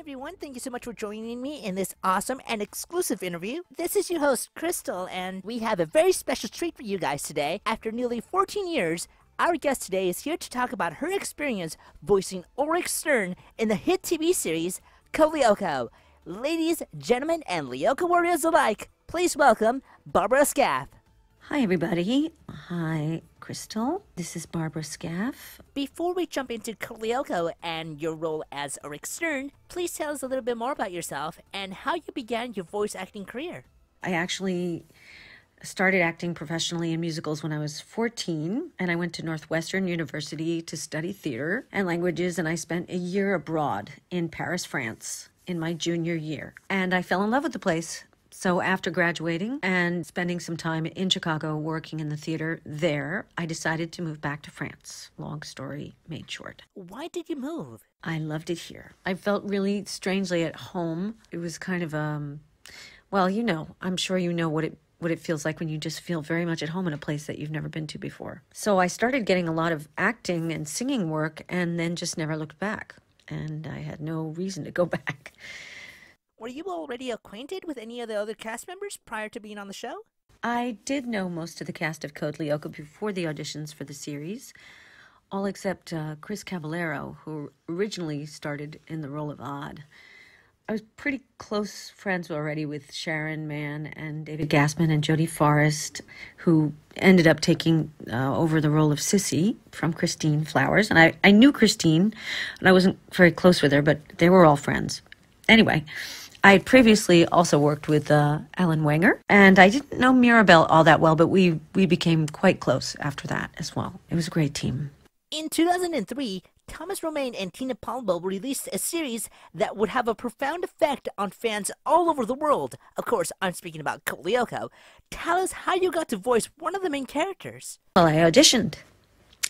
everyone. Thank you so much for joining me in this awesome and exclusive interview. This is your host, Crystal, and we have a very special treat for you guys today. After nearly 14 years, our guest today is here to talk about her experience voicing Ulrich Stern in the hit TV series Codelyoko. Ladies, gentlemen, and Lyoko Warriors alike, please welcome Barbara Scaff. Hi, everybody. Hi, Crystal. This is Barbara Scaff. Before we jump into Codelyoko and your role as Ulrich Stern, please tell us a little bit more about yourself and how you began your voice acting career. I actually started acting professionally in musicals when I was 14, and I went to Northwestern University to study theater and languages, and I spent a year abroad in Paris, France, in my junior year. And I fell in love with the place. So after graduating and spending some time in Chicago working in the theater there, I decided to move back to France. Long story made short. Why did you move? I loved it here. I felt really strangely at home. It was kind of, well, you know, I'm sure you know what it feels like when you just feel very much at home in a place that you've never been to before. So I started getting a lot of acting and singing work and then just never looked back. And I had no reason to go back. Were you already acquainted with any of the other cast members prior to being on the show? I did know most of the cast of Codelyoko before the auditions for the series, all except Chris Cavallero, who originally started in the role of Odd. I was pretty close friends already with Sharon Mann and David Gassman and Jodie Forrest, who ended up taking over the role of Sissy from Christine Flowers. And I knew Christine, and I wasn't very close with her, but they were all friends. Anyway, I had previously also worked with Alan Wenger, and I didn't know Mirabelle all that well, but we became quite close after that as well. It was a great team. In 2003, Thomas Romaine and Tina Palumbo released a series that would have a profound effect on fans all over the world. Of course, I'm speaking about Codelyoko. Tell us how you got to voice one of the main characters. Well, I auditioned.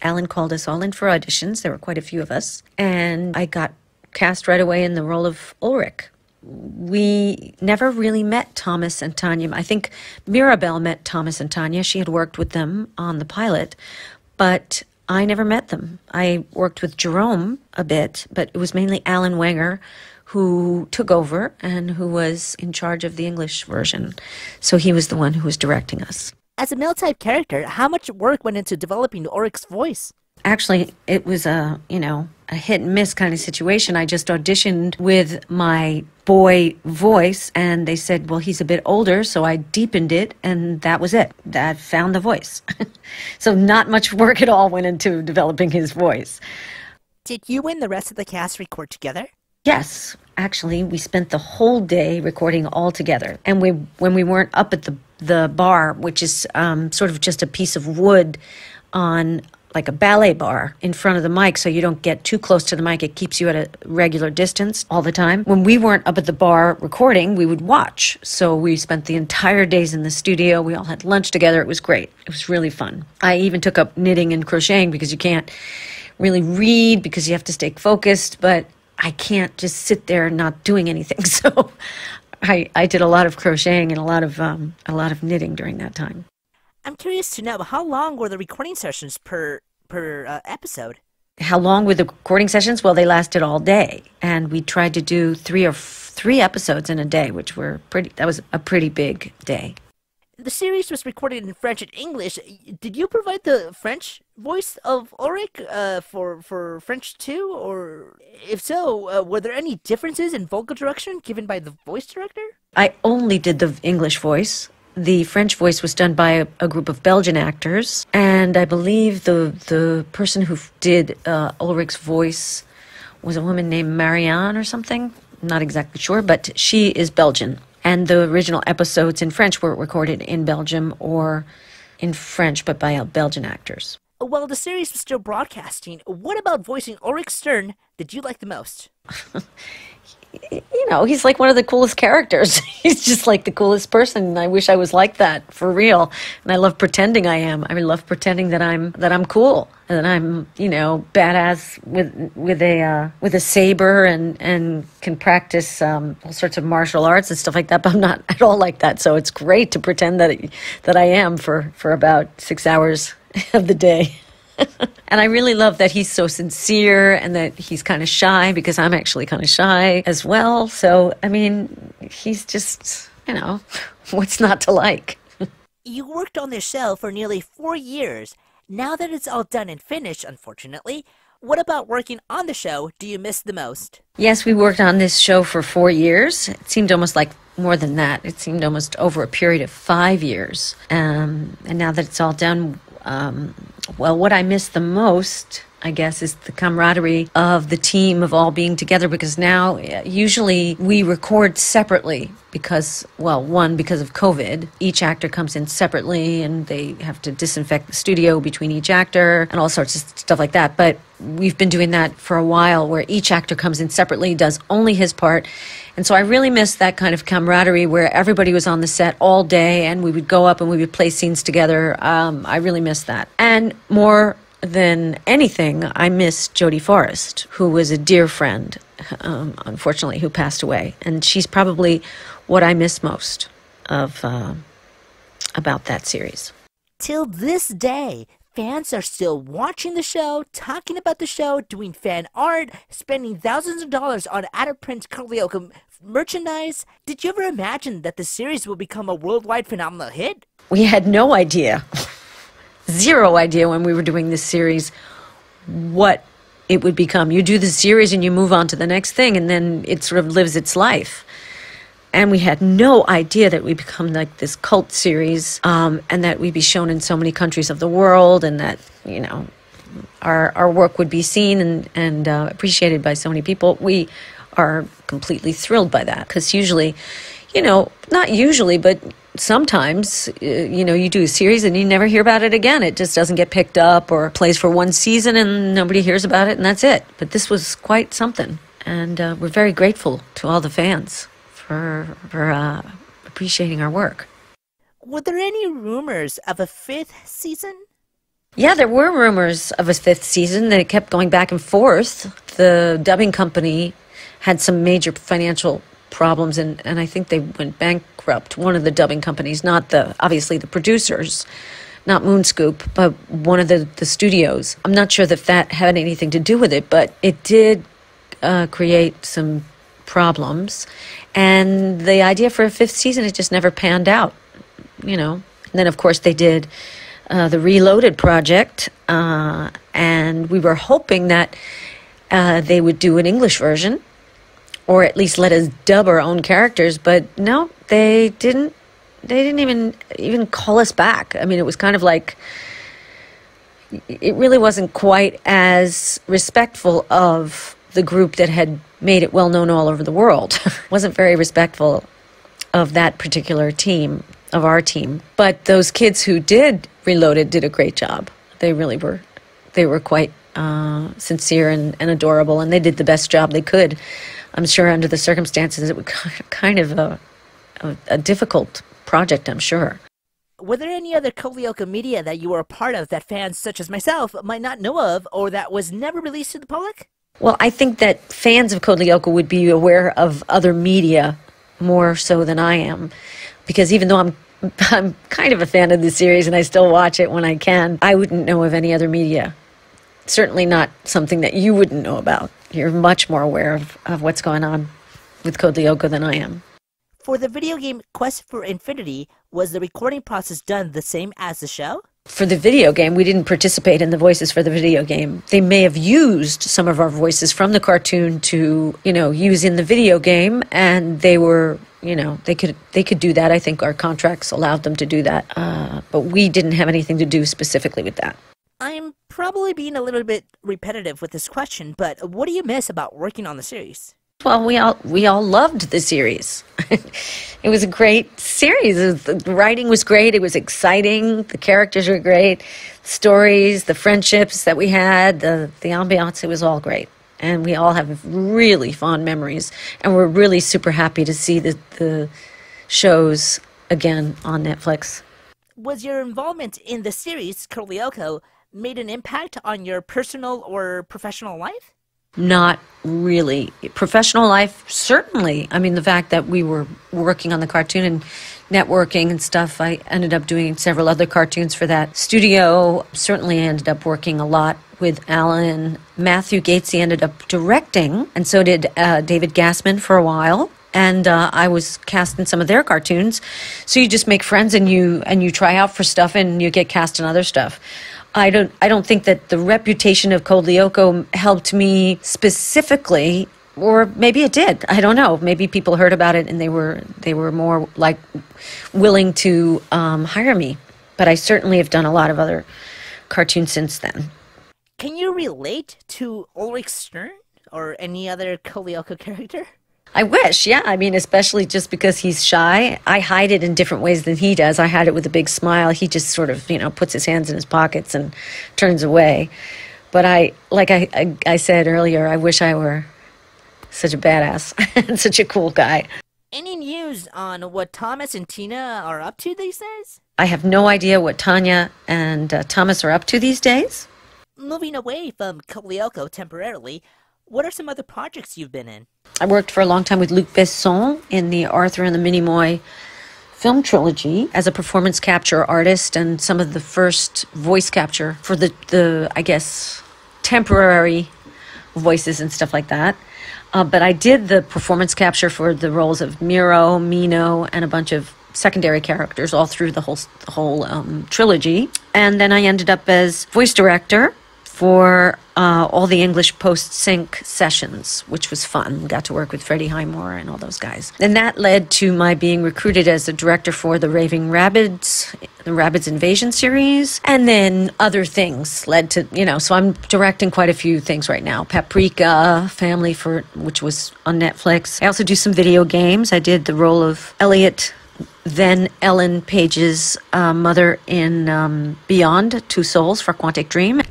Alan called us all in for auditions. There were quite a few of us. And I got cast right away in the role of Orrick. We never really met Thomas and Tanya. I think Mirabelle met Thomas and Tanya. She had worked with them on the pilot, but I never met them. I worked with Jerome a bit, but it was mainly Alan Wenger who took over and who was in charge of the English version. So he was the one who was directing us. As a male-type character, how much work went into developing Ulrich's voice? Actually, it was a hit and miss kind of situation. I just auditioned with my boy voice, and they said, well, he's a bit older, so I deepened it, and that was it. That found the voice. So not much work at all went into developing his voice. Did you and the rest of the cast record together? Yes. Actually, we spent the whole day recording all together. And when we weren't up at the bar, which is sort of just a piece of wood on like a ballet bar in front of the mic, so you don't get too close to the mic. It keeps you at a regular distance all the time. When we weren't up at the bar recording, we would watch. So we spent the entire days in the studio. We all had lunch together. It was great. It was really fun. I even took up knitting and crocheting because you can't really read because you have to stay focused, but I can't just sit there not doing anything. So I did a lot of crocheting and a lot of knitting during that time. I'm curious to know, how long were the recording sessions per episode? How long were the recording sessions? Well, they lasted all day, and we tried to do three episodes in a day, which were that was a pretty big day. The series was recorded in French and English. Did you provide the French voice of Orrick for French too? Or if so, were there any differences in vocal direction given by the voice director? I only did the English voice. The French voice was done by a group of Belgian actors, and I believe the person who did Ulrich's voice was a woman named Marianne or something. I'm not exactly sure, but she is Belgian. And the original episodes in French were recorded in Belgium or in French, but by Belgian actors. While the series was still broadcasting, what about voicing Ulrich Stern did you like the most? You know, he's like one of the coolest characters. He's just like the coolest person. And I wish I was like that for real. And I love pretending I am. I love pretending that I'm cool and that I'm, you know, badass with a saber and can practice all sorts of martial arts and stuff like that. But I'm not at all like that. So it's great to pretend that I am for about 6 hours of the day. And I really love that he's so sincere and that he's kind of shy, because I'm actually kind of shy as well. So, I mean, he's just, what's not to like? You worked on this show for nearly 4 years. Now that it's all done and finished, unfortunately, what about working on the show do you miss the most? Yes, we worked on this show for 4 years. It seemed almost like more than that. It seemed almost over a period of 5 years. And now that it's all done, well, what I miss the most, I guess, is the camaraderie of the team, of all being together, because now usually we record separately because, well, one, because of COVID. Each actor comes in separately and they have to disinfect the studio between each actor and all sorts of stuff like that. But we've been doing that for a while, where each actor comes in separately, does only his part. And so I really miss that kind of camaraderie where everybody was on the set all day and we would go up and we would play scenes together. I really miss that. And more than anything, I miss Jodie Forrest, who was a dear friend, unfortunately, who passed away. And she's probably what I miss most about that series. Till this day, fans are still watching the show, talking about the show, doing fan art, spending thousands of dollars on out-of-print Codelyoko merchandise. Did you ever imagine that the series will become a worldwide phenomenal hit? We had no idea. Zero idea when we were doing this series what it would become. You do the series and you move on to the next thing, and then it sort of lives its life. And we had no idea that we'd become like this cult series, and that we'd be shown in so many countries of the world, and that, our work would be seen and appreciated by so many people. We are completely thrilled by that, because usually, not usually, but sometimes, you do a series and you never hear about it again. It just doesn't get picked up or plays for one season and nobody hears about it, and that's it. But this was quite something. And we're very grateful to all the fans for appreciating our work. Were there any rumors of a 5th season? Yeah, there were rumors of a 5th season. They kept going back and forth. The dubbing company had some major financial problems, and I think they went bankrupt. One of the dubbing companies, not obviously the producers, not Moonscoop, but one of the studios. I'm not sure that had anything to do with it, but it did create some problems. And the idea for a 5th season, it just never panned out, And then, of course, they did the Reloaded project, and we were hoping that they would do an English version, or at least let us dub our own characters. But no, they didn't even call us back. I mean, it was kind of like, it really wasn't quite as respectful of the group that had made it well known all over the world. Wasn't very respectful of that particular team, of our team. But those kids who did Reloaded did a great job. They really were. They were quite sincere and adorable, and they did the best job they could. I'm sure under the circumstances, it was kind of a difficult project, I'm sure. Were there any other Codelyoko media that you were a part of that fans such as myself might not know of, or that was never released to the public? Well, I think that fans of Codelyoko would be aware of other media more so than I am, because even though I'm kind of a fan of the series and I still watch it when I can, I wouldn't know of any other media. Certainly not something that you wouldn't know about. You're much more aware of what's going on with Codelyoko than I am. For the video game Quest for Infinity, was the recording process done the same as the show? For the video game, we didn't participate in the voices for the video game. They may have used some of our voices from the cartoon to, use in the video game, and they were, they could do that. I think our contracts allowed them to do that. But we didn't have anything to do specifically with that. I'm probably being a little bit repetitive with this question, but what do you miss about working on the series? Well, we all loved the series. It was a great series. The writing was great. It was exciting. The characters were great. The stories, the friendships that we had, the ambiance, it was all great. And we all have really fond memories. And we're really super happy to see the shows again on Netflix. Was your involvement in the series, Codelyoko, made an impact on your personal or professional life? Not really. Professional life, certainly. I mean, the fact that we were working on the cartoon and networking and stuff, I ended up doing several other cartoons for that studio. Certainly ended up working a lot with Alan. Matthew Gatesy ended up directing, and so did David Gassman for a while. And I was cast in some of their cartoons. So you just make friends and you try out for stuff and you get cast in other stuff. I don't think that the reputation of Code Lyoko helped me specifically, or maybe it did. I don't know. Maybe people heard about it and they were more like willing to hire me. But I certainly have done a lot of other cartoons since then. Can you relate to Ulrich Stern or any other Code Lyoko character? I wish, yeah. I mean, especially just because he's shy. I hide it in different ways than he does. I hide it with a big smile. He just sort of, puts his hands in his pockets and turns away. But like I said earlier, I wish I were such a badass and such a cool guy. Any news on what Thomas and Tina are up to these days? I have no idea what Tanya and Thomas are up to these days. Moving away from Code Lyoko temporarily, what are some other projects you've been in? I worked for a long time with Luc Besson in the Arthur and the Minimoy film trilogy as a performance capture artist and some of the first voice capture for the I guess, temporary voices and stuff like that. But I did the performance capture for the roles of Miro, Mino, and a bunch of secondary characters all through the whole trilogy. And then I ended up as voice director for all the English post-sync sessions, which was fun. Got to work with Freddie Highmore and all those guys. And that led to my being recruited as a director for the Raving Rabbids, the Rabbids Invasion series. And then other things led to, so I'm directing quite a few things right now. Paprika, Family, which was on Netflix. I also do some video games. I did the role of Elliot, then Ellen Page's mother in Beyond Two Souls for Quantic Dream.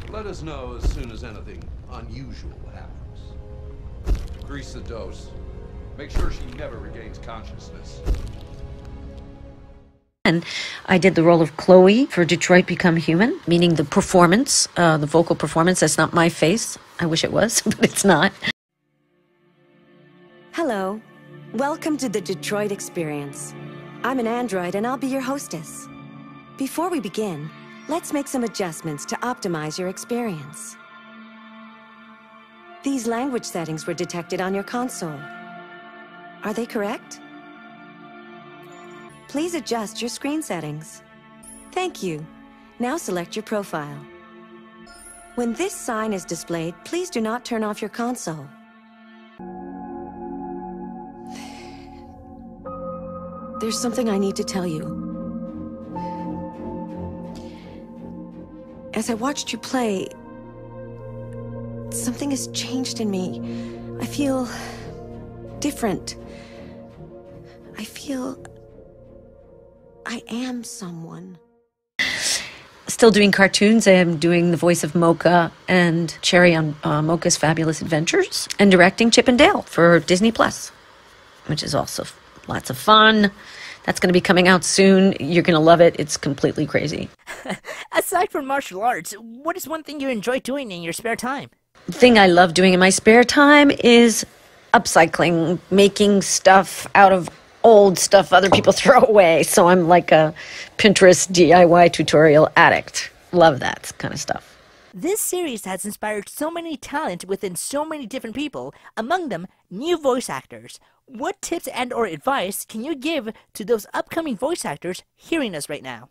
Let us know as soon as anything unusual happens. Grease the dose. Make sure she never regains consciousness. And I did the role of Chloe for Detroit Become Human, meaning the performance, the vocal performance. That's not my face. I wish it was, but it's not. Hello. Welcome to the Detroit Experience. I'm an android and I'll be your hostess. Before we begin, let's make some adjustments to optimize your experience. These language settings were detected on your console. Are they correct? Please adjust your screen settings. Thank you. Now select your profile. When this sign is displayed, please do not turn off your console. There's something I need to tell you. As I watched you play, something has changed in me. I feel different. I feel I am someone. Still doing cartoons. I am doing the voice of Mocha and Cherry on Mocha's Fabulous Adventures, and directing Chip and Dale for Disney Plus, which is also lots of fun. That's going to be coming out soon. You're going to love it. It's completely crazy. Aside from martial arts, what is one thing you enjoy doing in your spare time? The thing I love doing in my spare time is upcycling, making stuff out of old stuff other people throw away. So I'm like a Pinterest DIY tutorial addict. Love that kind of stuff. This series has inspired so many talent within so many different people, among them new voice actors. What tips and or advice can you give to those upcoming voice actors hearing us right now?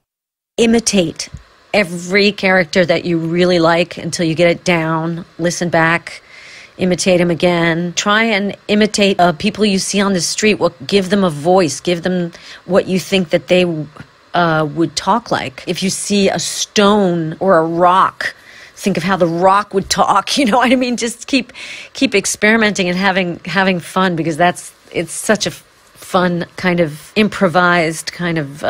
Imitate every character that you really like until you get it down. Listen back, imitate them again. Try and imitate people you see on the street. Give them a voice. Give them what you think that they would talk like. If you see a stone or a rock, think of how the rock would talk. You know what I mean? Just keep experimenting and having fun, because it's such a fun kind of improvised kind of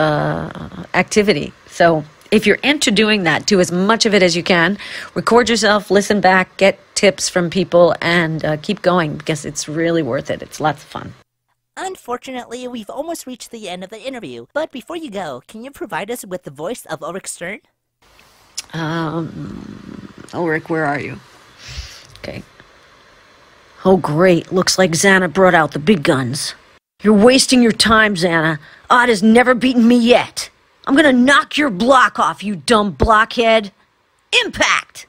activity. So if you're into doing that, do as much of it as you can. Record yourself, listen back, get tips from people, and keep going because it's really worth it. It's lots of fun. Unfortunately, we've almost reached the end of the interview, but before you go, can you provide us with the voice of Ulrich Stern? Ulrich, where are you? Okay. Oh, great. Looks like Xana brought out the big guns. You're wasting your time, Xana. Odd has never beaten me yet. I'm gonna knock your block off, you dumb blockhead. Impact!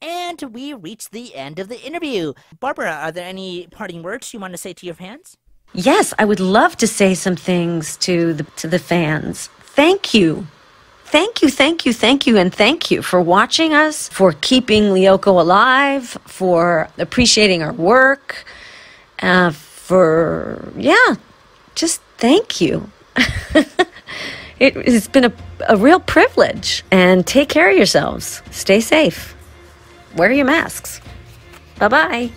And we reached the end of the interview. Barbara, are there any parting words you want to say to your fans? Yes, I would love to say some things to the fans. Thank you. Thank you, thank you, thank you, and thank you for watching us, for keeping Lyoko alive, for appreciating our work, just thank you. It has been a real privilege. And take care of yourselves. Stay safe. Wear your masks. Bye-bye.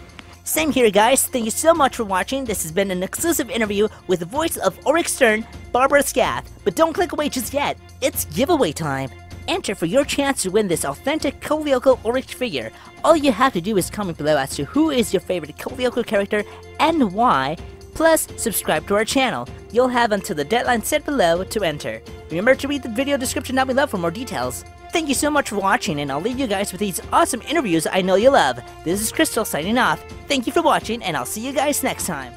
Same here, guys. Thank you so much for watching. This has been an exclusive interview with the voice of Ulrich Stern, Barbara Scaff. But don't click away just yet. It's giveaway time. Enter for your chance to win this authentic Codelyoko Ulrich figure. All you have to do is comment below as to who is your favorite Codelyoko character and why. Plus, subscribe to our channel. You'll have until the deadline set below to enter. Remember to read the video description down below for more details. Thank you so much for watching, and I'll leave you guys with these awesome interviews I know you love. This is Crystal signing off. Thank you for watching, and I'll see you guys next time.